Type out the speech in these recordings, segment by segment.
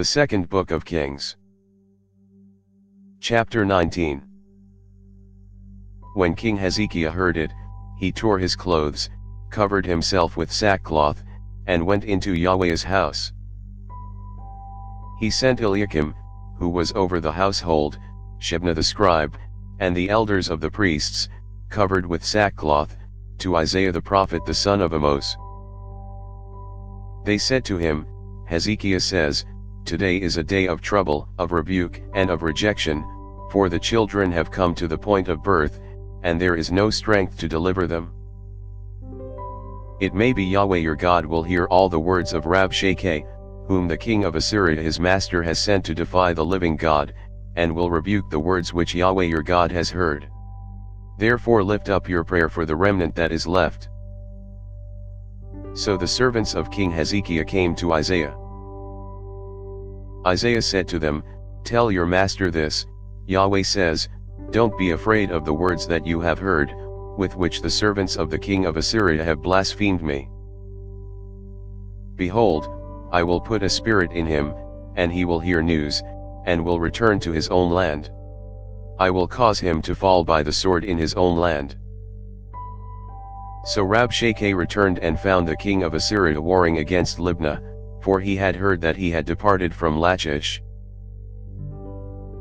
The Second Book of Kings. Chapter 19. When King Hezekiah heard it, he tore his clothes, covered himself with sackcloth, and went into Yahweh's house. He sent Eliakim, who was over the household, Shebna the scribe, and the elders of the priests, covered with sackcloth, to Isaiah the prophet the son of Amoz. They said to him, Hezekiah says, Today is a day of trouble, of rebuke, and of rejection, for the children have come to the point of birth, and there is no strength to deliver them. It may be Yahweh your God will hear all the words of Rabshakeh, whom the king of Assyria his master has sent to defy the living God, and will rebuke the words which Yahweh your God has heard. Therefore lift up your prayer for the remnant that is left. So the servants of King Hezekiah came to Isaiah. Isaiah said to them, Tell your master this, Yahweh says, Don't be afraid of the words that you have heard, with which the servants of the king of Assyria have blasphemed me. Behold, I will put a spirit in him, and he will hear news, and will return to his own land. I will cause him to fall by the sword in his own land. So Rabshakeh returned and found the king of Assyria warring against Libnah, for he had heard that he had departed from Lachish.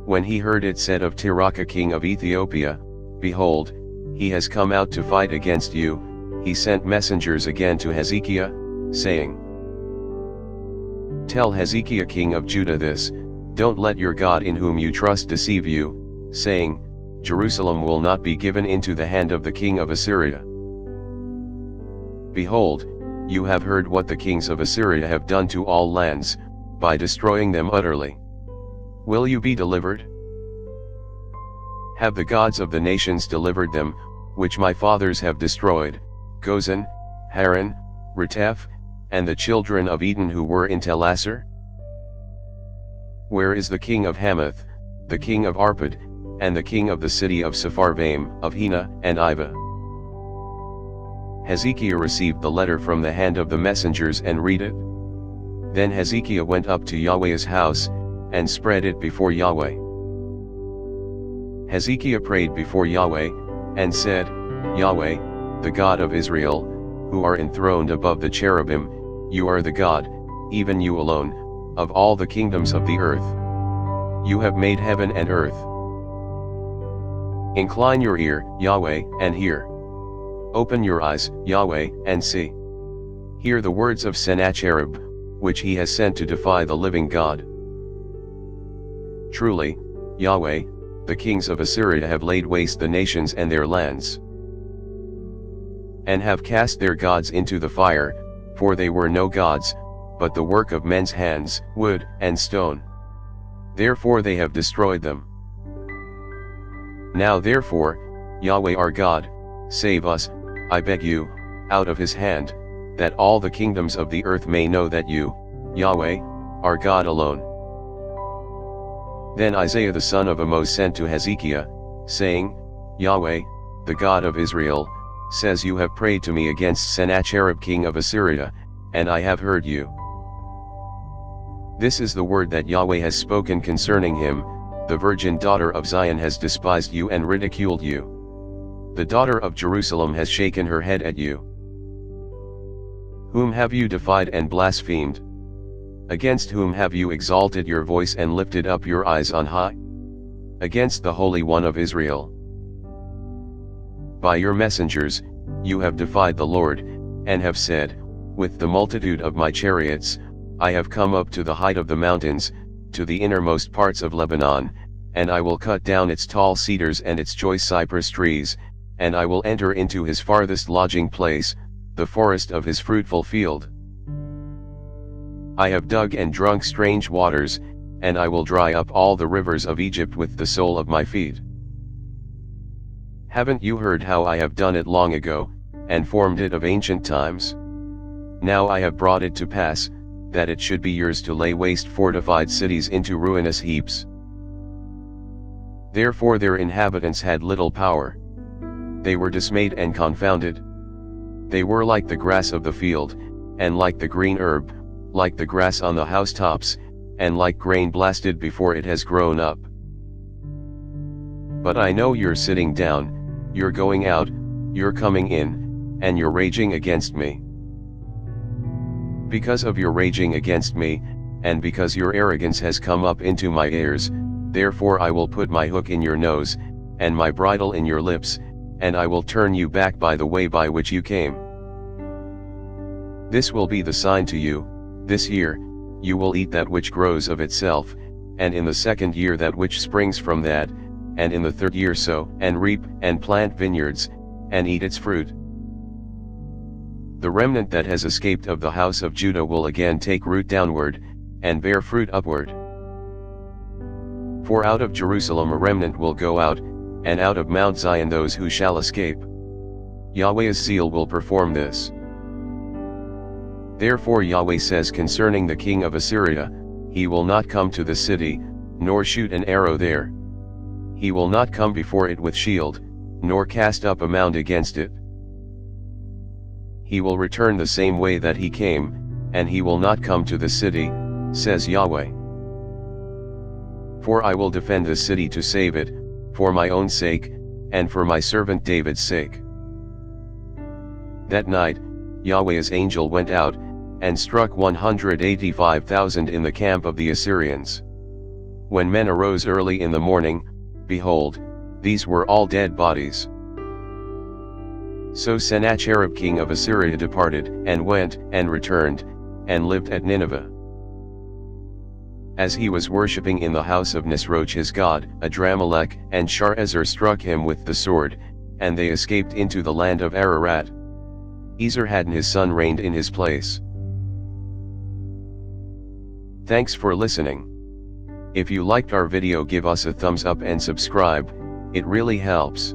When he heard it said of Tirhakah king of Ethiopia, Behold, he has come out to fight against you, he sent messengers again to Hezekiah, saying, Tell Hezekiah king of Judah this, Don't let your God in whom you trust deceive you, saying, Jerusalem will not be given into the hand of the king of Assyria. Behold, you have heard what the kings of Assyria have done to all lands, by destroying them utterly. Will you be delivered? Have the gods of the nations delivered them, which my fathers have destroyed, Gozan, Haran, Reteph, and the children of Eden who were in Telassar? Where is the king of Hamath, the king of Arpad, and the king of the city of Sepharvaim, of Hena and Iva? Hezekiah received the letter from the hand of the messengers and read it. Then Hezekiah went up to Yahweh's house, and spread it before Yahweh. Hezekiah prayed before Yahweh, and said, Yahweh, the God of Israel, who are enthroned above the cherubim, you are the God, even you alone, of all the kingdoms of the earth. You have made heaven and earth. Incline your ear, Yahweh, and hear. Open your eyes, Yahweh, and see. Hear the words of Sennacherib, which he has sent to defy the living God. Truly, Yahweh, the kings of Assyria have laid waste the nations and their lands, and have cast their gods into the fire, for they were no gods, but the work of men's hands, wood and stone. Therefore they have destroyed them. Now therefore, Yahweh our God, save us, I beg you, out of his hand, that all the kingdoms of the earth may know that you, Yahweh, are God alone. Then Isaiah the son of Amoz sent to Hezekiah, saying, Yahweh, the God of Israel, says you have prayed to me against Sennacherib king of Assyria, and I have heard you. This is the word that Yahweh has spoken concerning him, the virgin daughter of Zion has despised you and ridiculed you. The daughter of Jerusalem has shaken her head at you. Whom have you defied and blasphemed? Against whom have you exalted your voice and lifted up your eyes on high? Against the Holy One of Israel. By your messengers, you have defied the Lord, and have said, With the multitude of my chariots, I have come up to the height of the mountains, to the innermost parts of Lebanon, and I will cut down its tall cedars and its choice cypress trees, and I will enter into his farthest lodging place, the forest of his fruitful field. I have dug and drunk strange waters, and I will dry up all the rivers of Egypt with the sole of my feet. Haven't you heard how I have done it long ago, and formed it of ancient times? Now I have brought it to pass, that it should be yours to lay waste fortified cities into ruinous heaps. Therefore their inhabitants had little power. They were dismayed and confounded. They were like the grass of the field, and like the green herb, like the grass on the housetops, and like grain blasted before it has grown up. But I know you're sitting down, you're going out, you're coming in, and you're raging against me. Because of your raging against me, and because your arrogance has come up into my ears, therefore I will put my hook in your nose, and my bridle in your lips, and I will turn you back by the way by which you came. This will be the sign to you: this year, you will eat that which grows of itself, and in the second year that which springs from that, and in the third year sow, and reap, and plant vineyards, and eat its fruit. The remnant that has escaped of the house of Judah will again take root downward, and bear fruit upward. For out of Jerusalem a remnant will go out, and out of Mount Zion those who shall escape. Yahweh's zeal will perform this. Therefore Yahweh says concerning the king of Assyria, he will not come to the city, nor shoot an arrow there. He will not come before it with shield, nor cast up a mound against it. He will return the same way that he came, and he will not come to the city, says Yahweh. For I will defend the city to save it, for my own sake, and for my servant David's sake. That night, Yahweh's angel went out, and struck 185,000 in the camp of the Assyrians. When men arose early in the morning, behold, these were all dead bodies. So Sennacherib king of Assyria departed, and went, and returned, and lived at Nineveh. As he was worshipping in the house of Nisroch his god, Adramelech and Sharezer struck him with the sword, and they escaped into the land of Ararat. Esarhaddon his son reigned in his place. Thanks for listening. If you liked our video, give us a thumbs up and subscribe, it really helps.